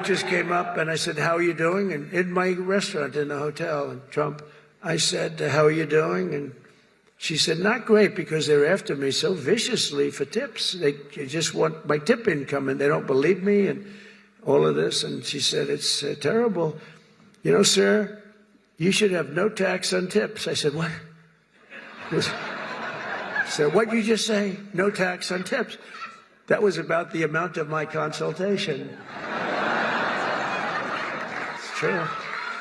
waitress came up, and I said, how are you doing? And in my restaurant in the hotel, and Trump, I said, how are you doing? And she said, not great, because they're after me so viciously for tips. They just want my tip income, and they don't believe me, and all of this. And she said, it's terrible. You know, sir, you should have no tax on tips. I said, what? So what you just say? No tax on tips. That was about the amount of my consultation. It's true.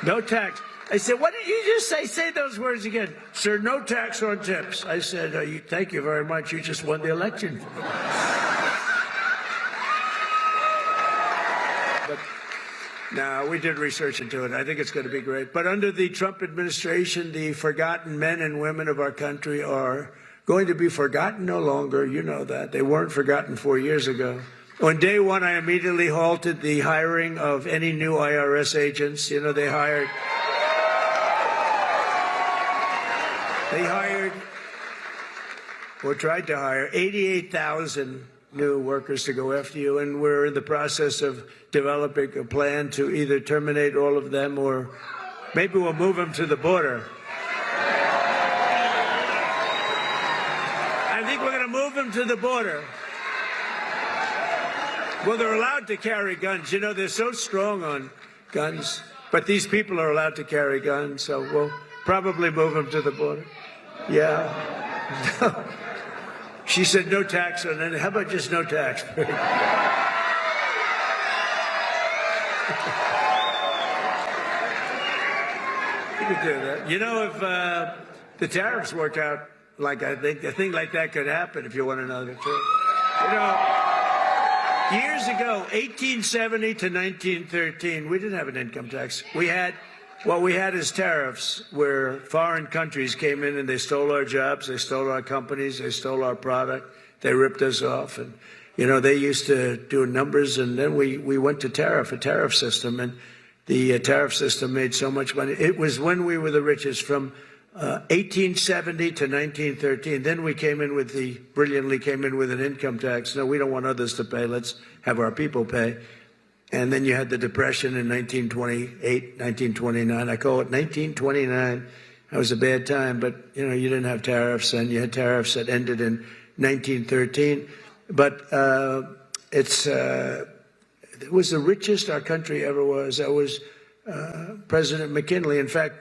No tax. I said, what did you just say? Say those words again. Sir, no tax on tips. I said, thank you very much. You just won the election. But no, we did research into it. I think it's going to be great. But under the Trump administration, the forgotten men and women of our country are going to be forgotten no longer. You know that. They weren't forgotten 4 years ago. On day one, I immediately halted the hiring of any new IRS agents. You know, they hired or tried to hire 88,000 new workers to go after you, and we're in the process of developing a plan to either terminate all of them or maybe we'll move them to the border. I think we're going to move them to the border. Well, they're allowed to carry guns. You know, they're so strong on guns, but these people are allowed to carry guns, so we'll probably move them to the border. Yeah. She said no tax on it. How about just no tax? You could do that. You know, if the tariffs work out like I think, a thing like that could happen, if you want to know the truth. You know, years ago, 1870 to 1913, we didn't have an income tax. What we had is tariffs, where foreign countries came in and they stole our jobs, they stole our companies, they stole our product, they ripped us off. And, you know, they used to do numbers, and then we went to a tariff system, and the tariff system made so much money. It was when we were the richest, from 1870 to 1913. Then we brilliantly came in with an income tax. No, we don't want others to pay. Let's have our people pay. And then you had the Depression in 1928, 1929. I call it 1929. That was a bad time, but, you know, you didn't have tariffs, and you had tariffs that ended in 1913. But it was the richest our country ever was. That was President McKinley. In fact,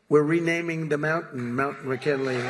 we're renaming the mountain, Mount McKinley.